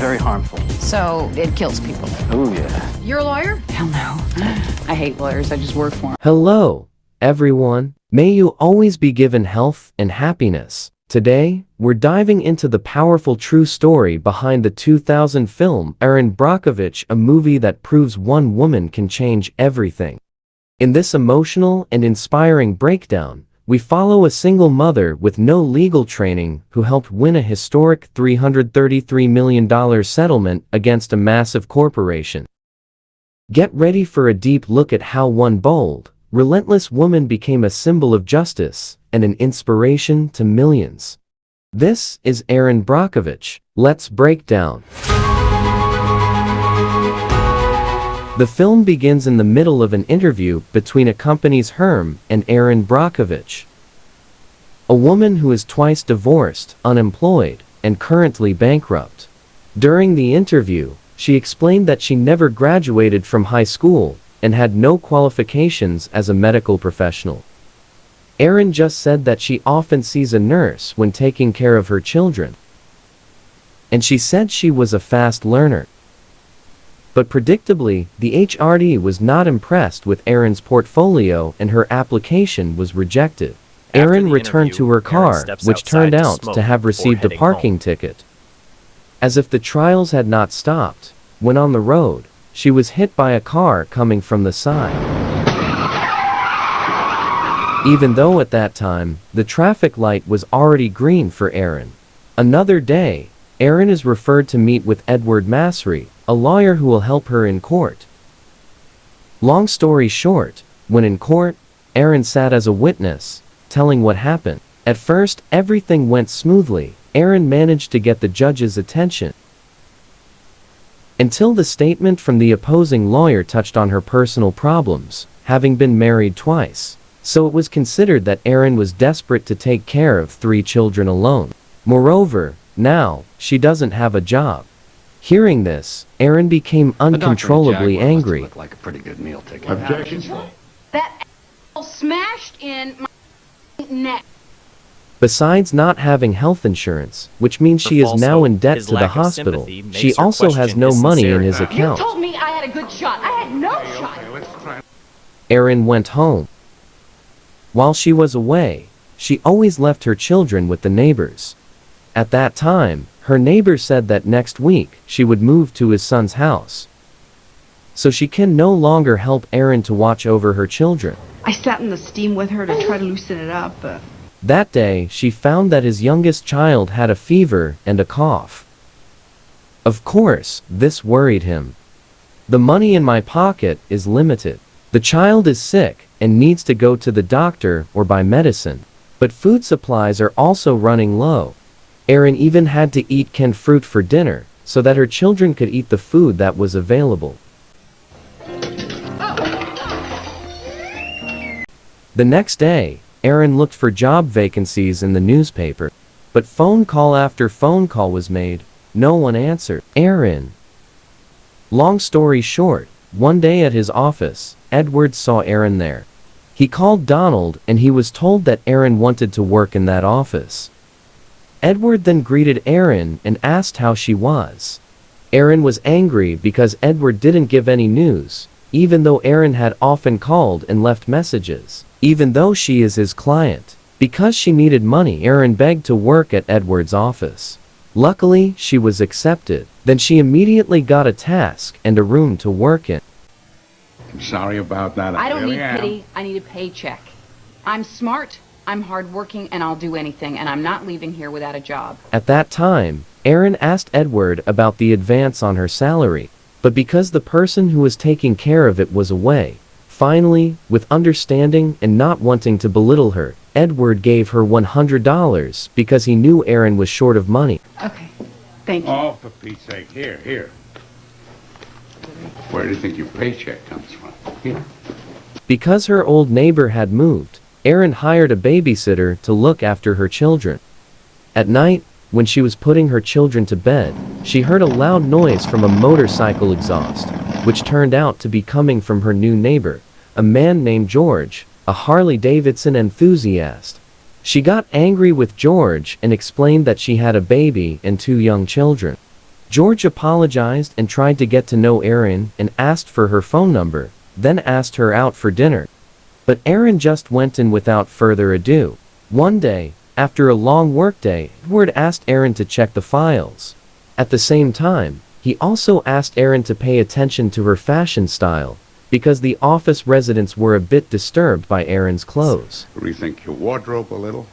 very harmful. So it kills people. Oh, yeah. You're a lawyer? Hell no. I hate lawyers. I just work for them. Hello, everyone. May you always be given health and happiness. Today, we're diving into the powerful true story behind the 2000 film Erin Brockovich, a movie that proves one woman can change everything. In this emotional and inspiring breakdown, we follow a single mother with no legal training who helped win a historic $333 million settlement against a massive corporation. Get ready for a deep look at how one bold, relentless woman became a symbol of justice and an inspiration to millions. This is Erin Brockovich. Let's break down. The film begins in the middle of an interview between a company's Herm and Erin Brockovich, a woman who is twice divorced, unemployed, and currently bankrupt. During the interview, she explained that she never graduated from high school and had no qualifications as a medical professional. Erin just said that she often sees a nurse when taking care of her children. And she said she was a fast learner. But predictably, the HRD was not impressed with Erin's portfolio and her application was rejected. Erin returned to her car, which turned out to have received a parking ticket. As if the trials had not stopped, when on the road, she was hit by a car coming from the side. Even though at that time, the traffic light was already green for Erin. Another day, Erin is referred to meet with Edward Masry, a lawyer who will help her in court. Long story short, when in court, Erin sat as a witness, telling what happened. At first, everything went smoothly. Erin managed to get the judge's attention. Until the statement from the opposing lawyer touched on her personal problems, having been married twice. So it was considered that Erin was desperate to take care of 3 children alone. Moreover, now, she doesn't have a job. Hearing this, Erin became uncontrollably angry. Looked like a pretty good meal ticket. Objection. That smashed in my neck. Besides not having health insurance, which means she is now in debt to the hospital, she also has no money in his You account. told me I had a good shot. I had no shot. Erin went home. While she was away, she always left her children with the neighbors. At that time, her neighbor said that next week she would move to his son's house. So she can no longer help Erin to watch over her children. I sat in the steam with her to try to loosen it up. That day, she found that his youngest child had a fever and a cough. Of course, this worried him. The money in my pocket is limited. The child is sick and needs to go to the doctor or buy medicine. But food supplies are also running low. Erin even had to eat canned fruit for dinner, so that her children could eat the food that was available. The next day, Erin looked for job vacancies in the newspaper. But phone call after phone call was made. No one answered. Erin. Long story short, one day at his office, Edward saw Erin there. He called Donald and he was told that Erin wanted to work in that office. Edward then greeted Erin and asked how she was. Erin was angry because Edward didn't give any news, even though Erin had often called and left messages. Even though she is his client. Because she needed money, Erin begged to work at Edward's office. Luckily, she was accepted. Then she immediately got a task and a room to work in. I'm sorry about that. I don't really need am. pity. I need a paycheck. I'm smart. I'm hardworking, and I'll do anything, and I'm not leaving here without a job. At that time, Erin asked Edward about the advance on her salary. But because the person who was taking care of it was away, finally, with understanding and not wanting to belittle her, Edward gave her $100 because he knew Erin was short of money. Okay, thank you. Oh, for Pete's sake. Here. Where do you think your paycheck comes from? Here. Because her old neighbor had moved, Erin hired a babysitter to look after her children. At night, when she was putting her children to bed, she heard a loud noise from a motorcycle exhaust, which turned out to be coming from her new neighbor, a man named George, a Harley-Davidson enthusiast. She got angry with George and explained that she had a baby and 2 young children. George apologized and tried to get to know Erin and asked for her phone number, then asked her out for dinner. But Erin just went in without further ado. One day, after a long workday, Edward asked Erin to check the files. At the same time, he also asked Erin to pay attention to her fashion style, because the office residents were a bit disturbed by Erin's clothes. Rethink your wardrobe a little?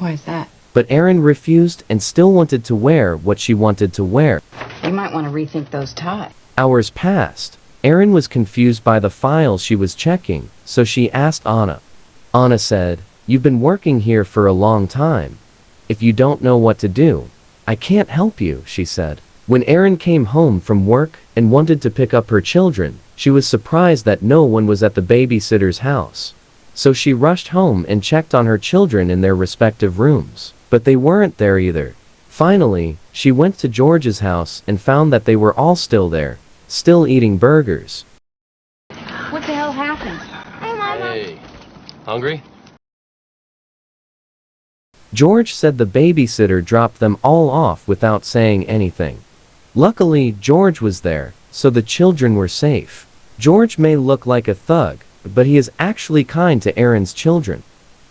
Why is that? But Erin refused and still wanted to wear what she wanted to wear. You might want to rethink those ties. Hours passed. Erin was confused by the files she was checking, so she asked Anna. Anna said, "You've been working here for a long time. If you don't know what to do, I can't help you," she said. When Erin came home from work and wanted to pick up her children, she was surprised that no one was at the babysitter's house. So she rushed home and checked on her children in their respective rooms. But they weren't there either. Finally, she went to George's house and found that they were all still there, still eating burgers. What the hell happened? Hey, hungry? George said the babysitter dropped them all off without saying anything. Luckily, George was there, so the children were safe. George may look like a thug, but he is actually kind to Erin's children.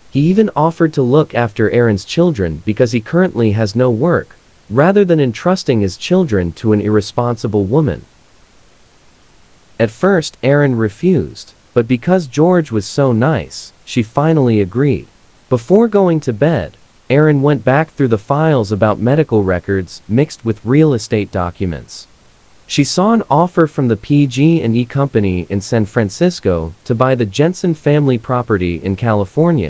He even offered to look after Erin's children because he currently has no work, rather than entrusting his children to an irresponsible woman. At first, Erin refused, but because George was so nice, she finally agreed. Before going to bed, Erin went back through the files about medical records mixed with real estate documents. She saw an offer from the PG&E company in San Francisco to buy the Jensen family property in California.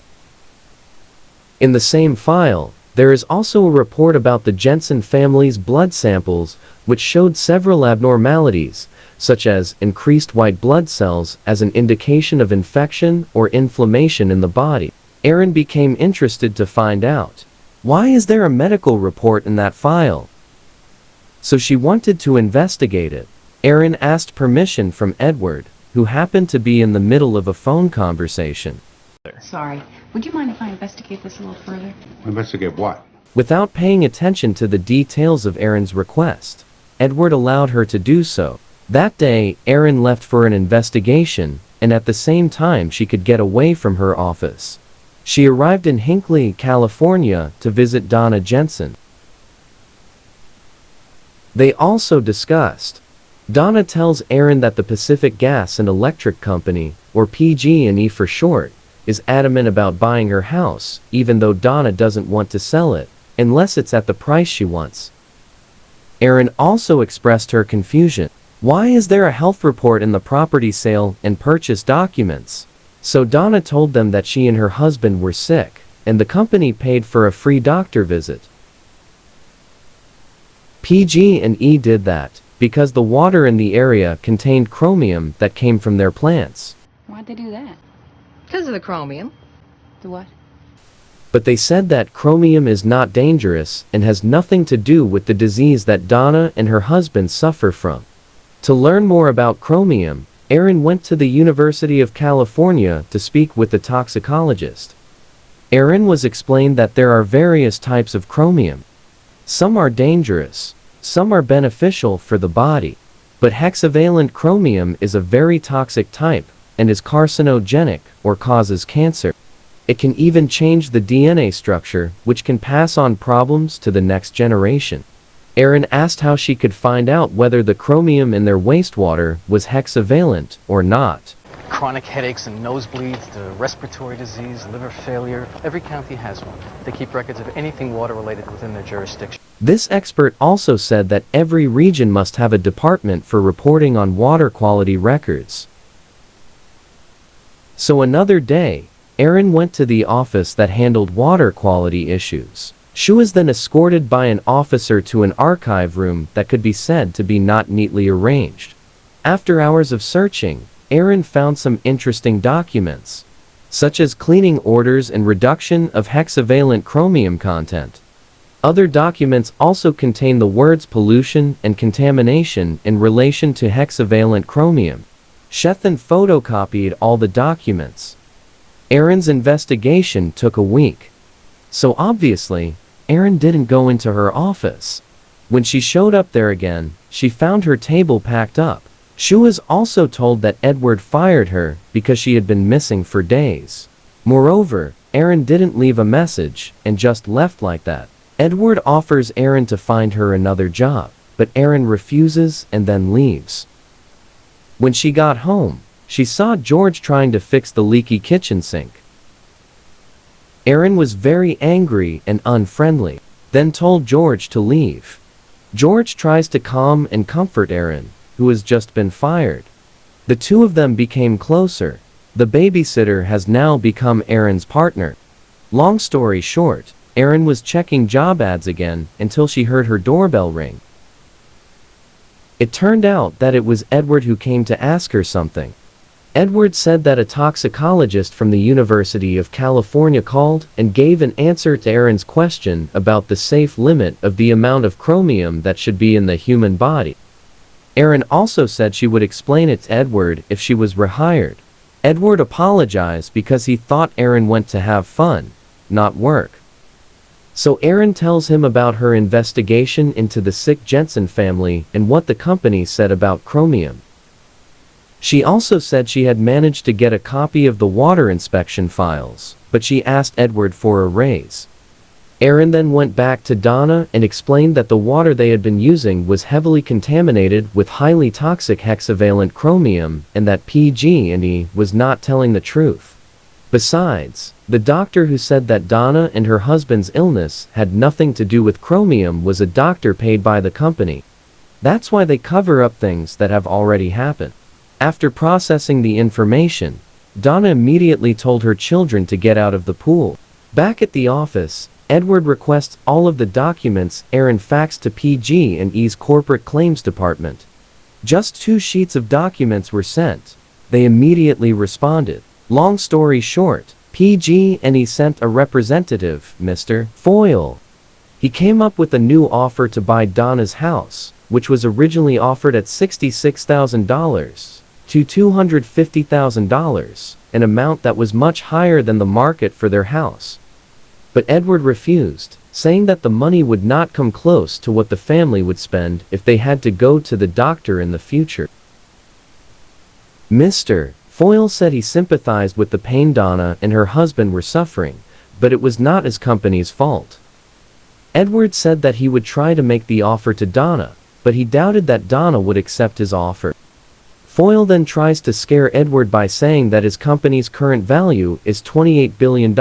In the same file, there is also a report about the Jensen family's blood samples, which showed several abnormalities, such as increased white blood cells as an indication of infection or inflammation in the body. Erin became interested to find out, why is there a medical report in that file? So she wanted to investigate it. Erin asked permission from Edward, who happened to be in the middle of a phone conversation. Sorry. Would you mind if I investigate this a little further? Investigate what? Without paying attention to the details of Erin's request, Edward allowed her to do so. That day, Erin left for an investigation, and at the same time she could get away from her office. She arrived in Hinckley, California, to visit Donna Jensen. They also discussed. Donna tells Erin that the Pacific Gas and Electric Company, or PG&E for short, is adamant about buying her house, even though Donna doesn't want to sell it, unless it's at the price she wants. Erin also expressed her confusion. Why is there a health report in the property sale and purchase documents? So Donna told them that she and her husband were sick, and the company paid for a free doctor visit. PG&E did that, because the water in the area contained chromium that came from their plants. Why'd they do that? Because of the chromium. The what? But they said that chromium is not dangerous and has nothing to do with the disease that Donna and her husband suffer from. To learn more about chromium, Erin went to the University of California to speak with the toxicologist. Erin was explained that there are various types of chromium. Some are dangerous, some are beneficial for the body. But hexavalent chromium is a very toxic type and is carcinogenic or causes cancer. It can even change the DNA structure, which can pass on problems to the next generation. Erin asked how she could find out whether the chromium in their wastewater was hexavalent or not. Chronic headaches and nosebleeds, to respiratory disease, liver failure. Every county has one. They keep records of anything water-related within their jurisdiction. This expert also said that every region must have a department for reporting on water quality records. So another day, Erin went to the office that handled water quality issues. She was then escorted by an officer to an archive room that could be said to be not neatly arranged. After hours of searching, Erin found some interesting documents, such as cleaning orders and reduction of hexavalent chromium content. Other documents also contain the words pollution and contamination in relation to hexavalent chromium. Shethan photocopied all the documents. Erin's investigation took a week. So obviously, Erin didn't go into her office. When she showed up there again, she found her table packed up. She was also told that Edward fired her because she had been missing for days. Moreover, Erin didn't leave a message and just left like that. Edward offers Erin to find her another job, but Erin refuses and then leaves. When she got home, she saw George trying to fix the leaky kitchen sink. Erin was very angry and unfriendly, then told George to leave. George tries to calm and comfort Erin, who has just been fired. The two of them became closer. The babysitter has now become Erin's partner. Long story short, Erin was checking job ads again until she heard her doorbell ring. It turned out that it was Edward who came to ask her something. Edward said that a toxicologist from the University of California called and gave an answer to Erin's question about the safe limit of the amount of chromium that should be in the human body. Erin also said she would explain it to Edward if she was rehired. Edward apologized because he thought Erin went to have fun, not work. So Erin tells him about her investigation into the sick Jensen family and what the company said about chromium. She also said she had managed to get a copy of the water inspection files, but she asked Edward for a raise. Erin then went back to Donna and explained that the water they had been using was heavily contaminated with highly toxic hexavalent chromium and that PG&E was not telling the truth. Besides, the doctor who said that Donna and her husband's illness had nothing to do with chromium was a doctor paid by the company. That's why they cover up things that have already happened. After processing the information, Donna immediately told her children to get out of the pool. Back at the office, Edward requests all of the documents Erin faxed to PG&E's corporate claims department. Just 2 sheets of documents were sent. They immediately responded. Long story short, PG&E sent a representative, Mr. Foyle. He came up with a new offer to buy Donna's house, which was originally offered at $66,000 to $250,000, an amount that was much higher than the market for their house. But Edward refused, saying that the money would not come close to what the family would spend if they had to go to the doctor in the future. Mr. Foyle said he sympathized with the pain Donna and her husband were suffering, but it was not his company's fault. Edward said that he would try to make the offer to Donna, but he doubted that Donna would accept his offer. Foyle then tries to scare Edward by saying that his company's current value is $28 billion,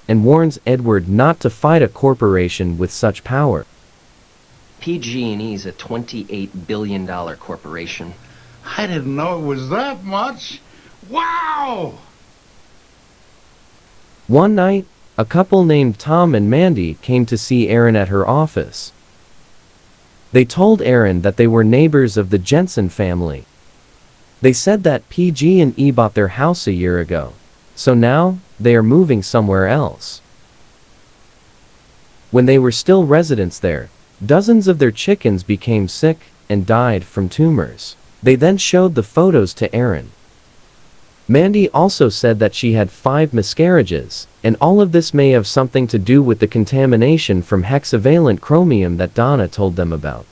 and warns Edward not to fight a corporation with such power. PG&E is a $28 billion corporation. I didn't know it was that much. Wow! One night, a couple named Tom and Mandy came to see Erin at her office. They told Erin that they were neighbors of the Jensen family. They said that PG&E bought their house a year ago, so now they are moving somewhere else. When they were still residents there, dozens of their chickens became sick and died from tumors. They then showed the photos to Erin. Mandy also said that she had 5 miscarriages, and all of this may have something to do with the contamination from hexavalent chromium that Donna told them about.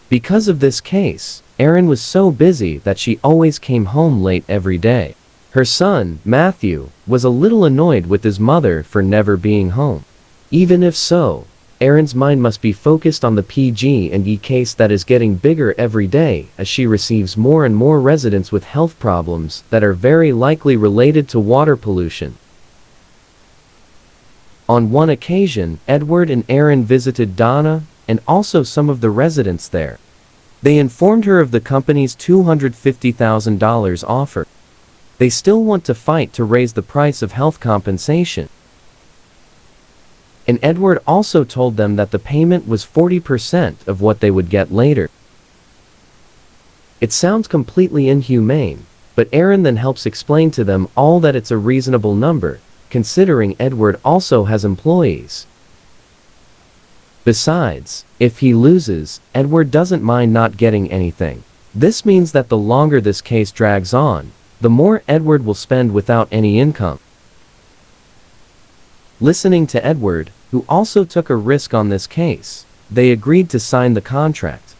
Because of this case, Erin was so busy that she always came home late every day. Her son, Matthew, was a little annoyed with his mother for never being home. Even if so, Erin's mind must be focused on the PG&E case that is getting bigger every day as she receives more and more residents with health problems that are very likely related to water pollution. On one occasion, Edward and Erin visited Donna and also some of the residents there. They informed her of the company's $250,000 offer. They still want to fight to raise the price of health compensation. And Edward also told them that the payment was 40% of what they would get later. It sounds completely inhumane, but Erin then helps explain to them all that it's a reasonable number, considering Edward also has employees. Besides, if he loses, Edward doesn't mind not getting anything. This means that the longer this case drags on, the more Edward will spend without any income. Listening to Edward, who also took a risk on this case, they agreed to sign the contract.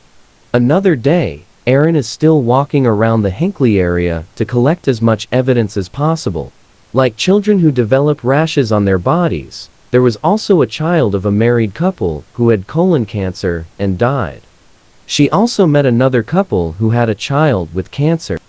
Another day, Aaron is still walking around the Hinckley area to collect as much evidence as possible. Like children who develop rashes on their bodies, there was also a child of a married couple who had colon cancer and died. She also met another couple who had a child with cancer.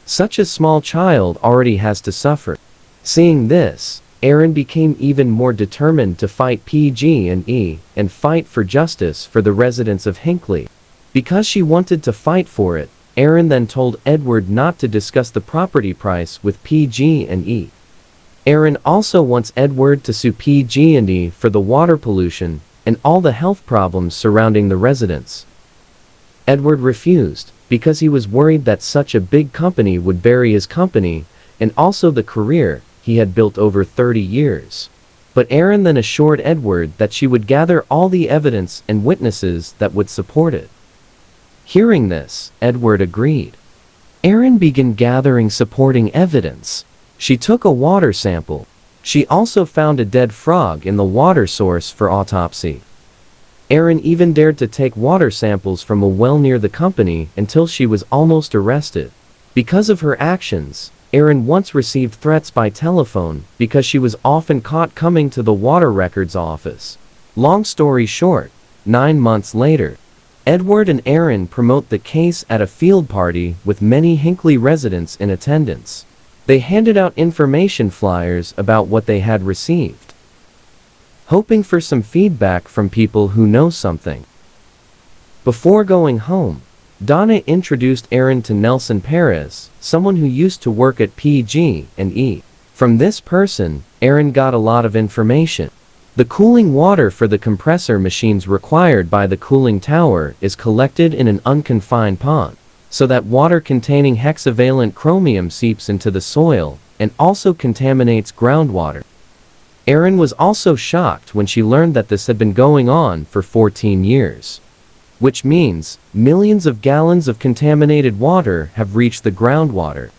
Such a small child already has to suffer. Seeing this, Erin became even more determined to fight PG&E and fight for justice for the residents of Hinckley. Because she wanted to fight for it, Erin then told Edward not to discuss the property price with PG&E. Erin also wants Edward to sue PG&E for the water pollution and all the health problems surrounding the residents. Edward refused, because he was worried that such a big company would bury his company, and also the career he had built over 30 years. But Erin then assured Edward that she would gather all the evidence and witnesses that would support it. Hearing this, Edward agreed. Erin began gathering supporting evidence. She took a water sample. She also found a dead frog in the water source for autopsy. Erin even dared to take water samples from a well near the company until she was almost arrested. Because of her actions, Erin once received threats by telephone because she was often caught coming to the water records office. Long story short, 9 months later, Edward and Erin promote the case at a field party with many Hinckley residents in attendance. They handed out information flyers about what they had received, hoping for some feedback from people who know something. Before going home, Donna introduced Erin to Nelson Perez, someone who used to work at PG&E. From this person, Erin got a lot of information. The cooling water for the compressor machines required by the cooling tower is collected in an unconfined pond, so that water containing hexavalent chromium seeps into the soil and also contaminates groundwater. Erin was also shocked when she learned that this had been going on for 14 years. Which means, millions of gallons of contaminated water have reached the groundwater.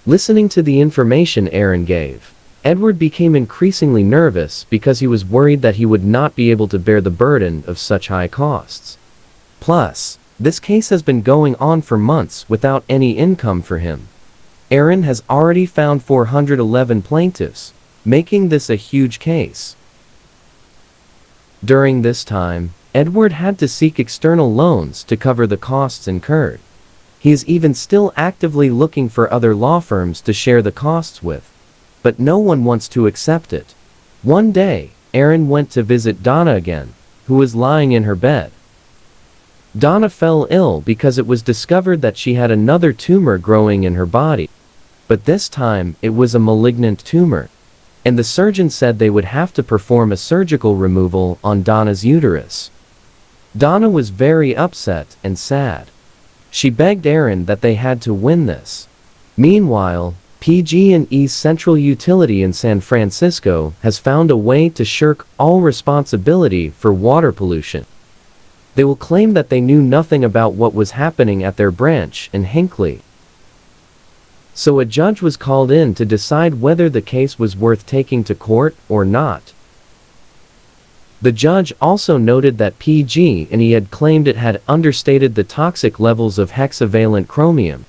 Listening to the information Erin gave, Edward became increasingly nervous because he was worried that he would not be able to bear the burden of such high costs. Plus, this case has been going on for months without any income for him. Erin has already found 411 plaintiffs, making this a huge case. During this time, Edward had to seek external loans to cover the costs incurred. He is even still actively looking for other law firms to share the costs with. But no one wants to accept it. One day, Erin went to visit Donna again, who was lying in her bed. Donna fell ill because it was discovered that she had another tumor growing in her body. But this time, it was a malignant tumor, and the surgeon said they would have to perform a surgical removal on Donna's uterus. Donna was very upset and sad. She begged Erin that they had to win this. Meanwhile, PG&E's central utility in San Francisco has found a way to shirk all responsibility for water pollution. They will claim that they knew nothing about what was happening at their branch in Hinckley. So a judge was called in to decide whether the case was worth taking to court or not. The judge also noted that PG&E had claimed it had understated the toxic levels of hexavalent chromium.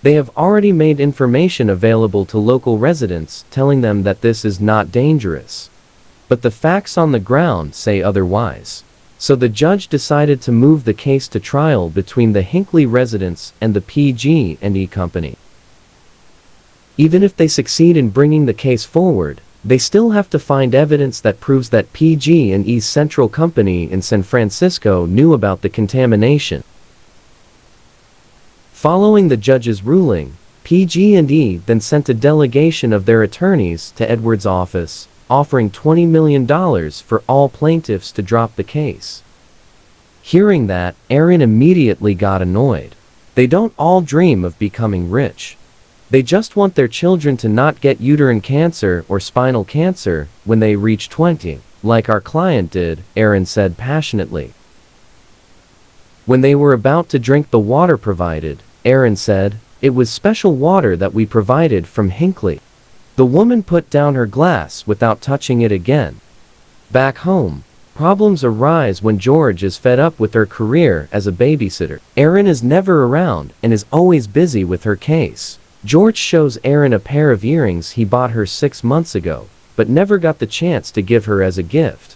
They have already made information available to local residents telling them that this is not dangerous. But the facts on the ground say otherwise. So the judge decided to move the case to trial between the Hinckley residents and the PG&E company. Even if they succeed in bringing the case forward, they still have to find evidence that proves that PG&E's central company in San Francisco knew about the contamination. Following the judge's ruling, PG&E then sent a delegation of their attorneys to Edward's office, offering $20 million for all plaintiffs to drop the case. Hearing that, Erin immediately got annoyed. They don't all dream of becoming rich. They just want their children to not get uterine cancer or spinal cancer when they reach 20, like our client did, Erin said passionately. When they were about to drink the water provided, Erin said, "It was special water that we provided from Hinckley." The woman put down her glass without touching it again. Back home, Problems arise when George is fed up with her career as a babysitter. Erin is never around and is always busy with her case. George shows Erin a pair of earrings he bought her 6 months ago, but never got the chance to give her as a gift.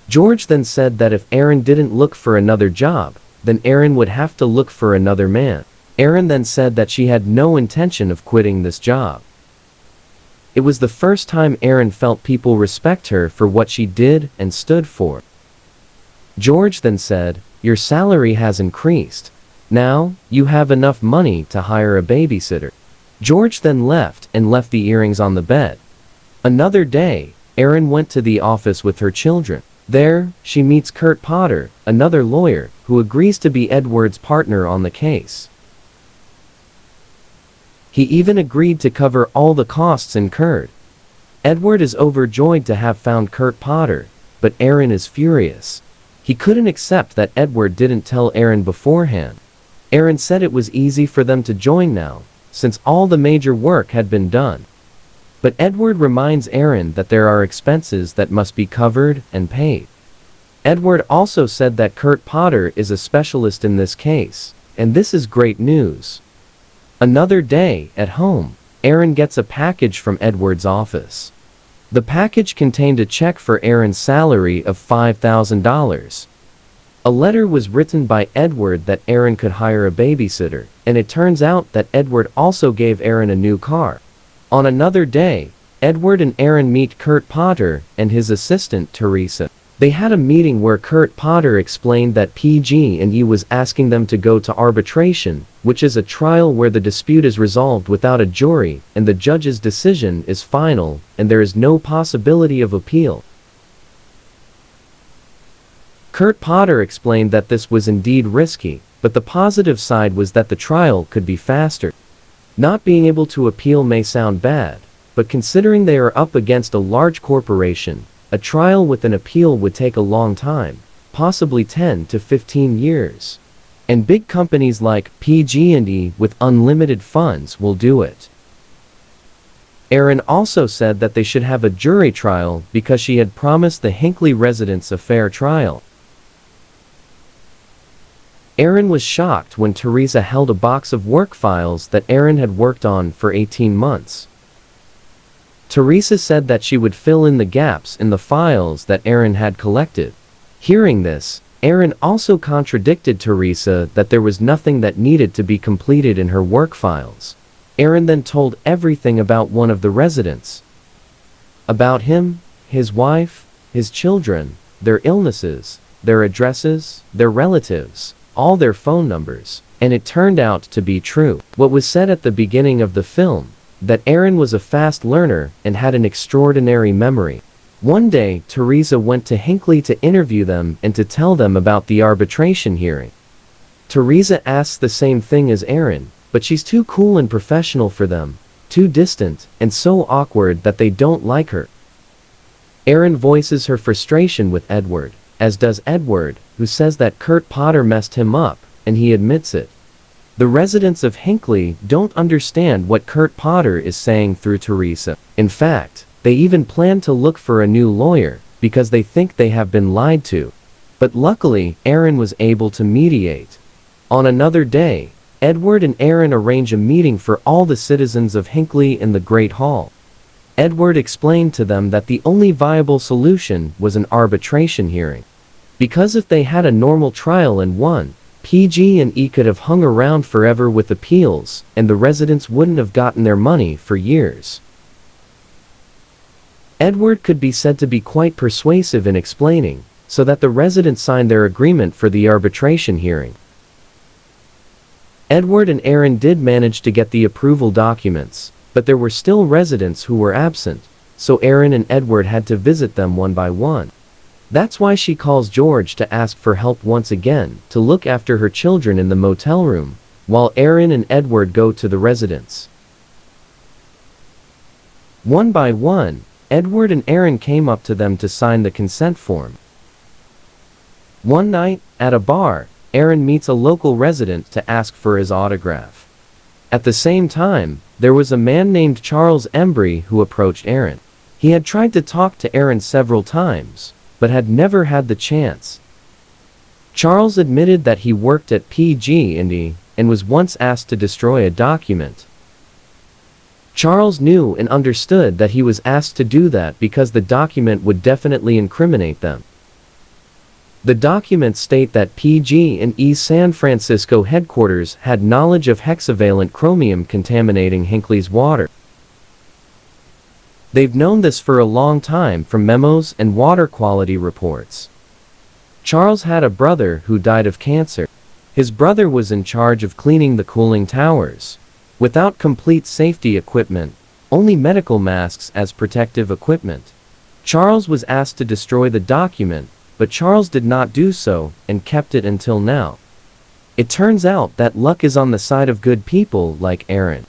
George then said that if Erin didn't look for another job, then Erin would have to look for another man. Erin then said that she had no intention of quitting this job. It was the first time Erin felt people respect her for what she did and stood for. George then said, "Your salary has increased. Now, you have enough money to hire a babysitter." George then left the earrings on the bed. Another day, Erin went to the office with her children. There, she meets Kurt Potter, another lawyer, who agrees to be Edward's partner on the case. He even agreed to cover all the costs incurred. Edward is overjoyed to have found Kurt Potter, but Erin is furious. He couldn't accept that Edward didn't tell Erin beforehand. Erin said it was easy for them to join now, since all the major work had been done. But Edward reminds Erin that there are expenses that must be covered and paid. Edward also said that Kurt Potter is a specialist in this case, and this is great news. Another day, at home, Erin gets a package from Edward's office. The package contained a check for Erin's salary of $5,000. A letter was written by Edward that Erin could hire a babysitter, and it turns out that Edward also gave Erin a new car. On another day, Edward and Erin meet Kurt Potter and his assistant Teresa. They had a meeting where Kurt Potter explained that PG&E was asking them to go to arbitration, which is a trial where the dispute is resolved without a jury and the judge's decision is final and there is no possibility of appeal. Kurt Potter explained that this was indeed risky, but the positive side was that the trial could be faster. Not being able to appeal may sound bad, but considering they are up against a large corporation, a trial with an appeal would take a long time, possibly 10 to 15 years. And big companies like PG&E with unlimited funds will do it. Erin also said that they should have a jury trial because she had promised the Hinckley residents a fair trial. Erin was shocked when Teresa held a box of work files that Erin had worked on for 18 months. Teresa said that she would fill in the gaps in the files that Erin had collected. Hearing this, Erin also contradicted Teresa that there was nothing that needed to be completed in her work files. Erin then told everything about one of the residents. About him, his wife, his children, their illnesses, their addresses, their relatives, all their phone numbers, and it turned out to be true. What was said at the beginning of the film, that Erin was a fast learner and had an extraordinary memory. One day, Teresa went to Hinckley to interview them and to tell them about the arbitration hearing. Teresa asks the same thing as Erin, but she's too cool and professional for them, too distant, and so awkward that they don't like her. Erin voices her frustration with Edward, as does Edward, who says that Kurt Potter messed him up, and he admits it. The residents of Hinckley don't understand what Kurt Potter is saying through Teresa. In fact, they even plan to look for a new lawyer, because they think they have been lied to. But luckily, Erin was able to mediate. On another day, Edward and Erin arrange a meeting for all the citizens of Hinckley in the Great Hall. Edward explained to them that the only viable solution was an arbitration hearing. Because if they had a normal trial and won, PG&E could have hung around forever with appeals, and the residents wouldn't have gotten their money for years. Edward could be said to be quite persuasive in explaining, so that the residents signed their agreement for the arbitration hearing. Edward and Erin did manage to get the approval documents, but there were still residents who were absent, so Erin and Edward had to visit them one by one. That's why she calls George to ask for help once again, to look after her children in the motel room, while Erin and Edward go to the residence. One by one, Edward and Erin came up to them to sign the consent form. One night, at a bar, Erin meets a local resident to ask for his autograph. At the same time, there was a man named Charles Embry who approached Erin. He had tried to talk to Erin several times, but had never had the chance. Charles admitted that he worked at PG&E and was once asked to destroy a document. Charles knew and understood that he was asked to do that because the document would definitely incriminate them. The documents state that PG&E's San Francisco headquarters had knowledge of hexavalent chromium contaminating Hinckley's water. They've known this for a long time from memos and water quality reports. Charles had a brother who died of cancer. His brother was in charge of cleaning the cooling towers. Without complete safety equipment, only medical masks as protective equipment. Charles was asked to destroy the document, but Charles did not do so and kept it until now. It turns out that luck is on the side of good people like Erin.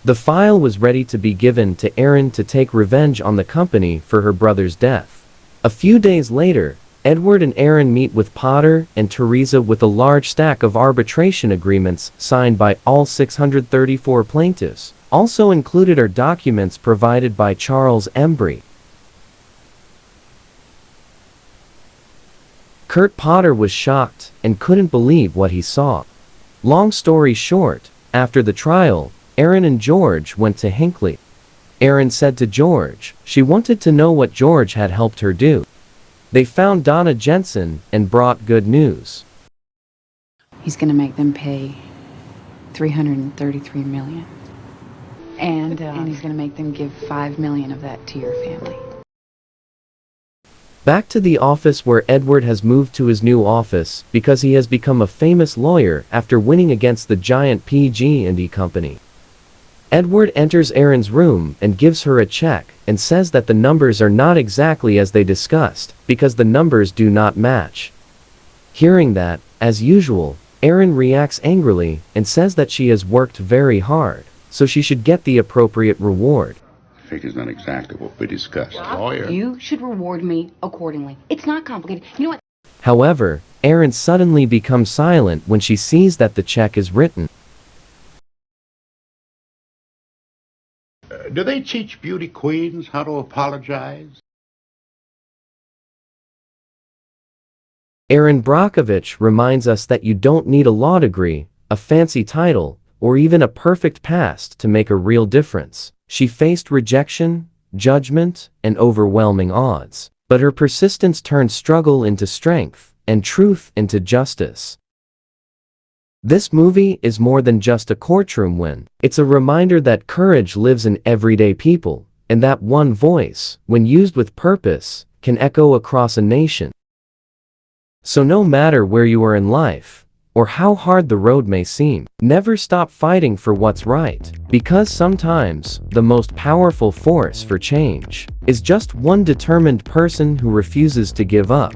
The file was ready to be given to Erin to take revenge on the company for her brother's death. A few days later, Edward and Erin meet with Potter and Teresa with a large stack of arbitration agreements signed by all 634 plaintiffs. Also included are documents provided by Charles Embry. Kurt Potter was shocked and couldn't believe what he saw. Long story short, after the trial, Erin and George went to Hinckley. Erin said to George she wanted to know what George had helped her do. They found Donna Jensen and brought good news. He's gonna make them pay $333 million. And he's gonna make them give $5 million of that to your family. Back to the office where Edward has moved to his new office because he has become a famous lawyer after winning against the giant PG&E company. Edward enters Erin's room and gives her a check and says that the numbers are not exactly as they discussed because the numbers do not match. Hearing that, as usual, Erin reacts angrily and says that she has worked very hard, so she should get the appropriate reward. Figure's not exactly what we discussed. Lawyer. You should reward me accordingly. It's not complicated. You know what? However, Erin suddenly becomes silent when she sees that the check is written. Do they teach beauty queens how to apologize? Erin Brockovich reminds us that you don't need a law degree, a fancy title, or even a perfect past to make a real difference. She faced rejection, judgment, and overwhelming odds, but her persistence turned struggle into strength, and truth into justice. This movie is more than just a courtroom win. It's a reminder that courage lives in everyday people, and that one voice, when used with purpose, can echo across a nation. So no matter where you are in life, or how hard the road may seem, never stop fighting for what's right, because sometimes the most powerful force for change is just one determined person who refuses to give up.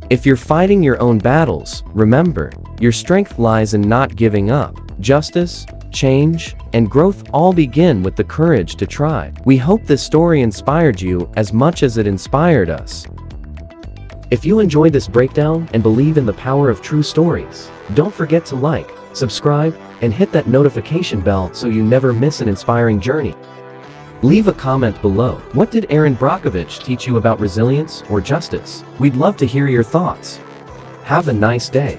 If you're fighting your own battles, remember, your strength lies in not giving up. Justice, change, and growth all begin with the courage to try. We hope this story inspired you as much as it inspired us. If you enjoyed this breakdown and believe in the power of true stories, don't forget to like, subscribe, and hit that notification bell so you never miss an inspiring journey. Leave a comment below. What did Erin Brockovich teach you about resilience or justice? We'd love to hear your thoughts. Have a nice day.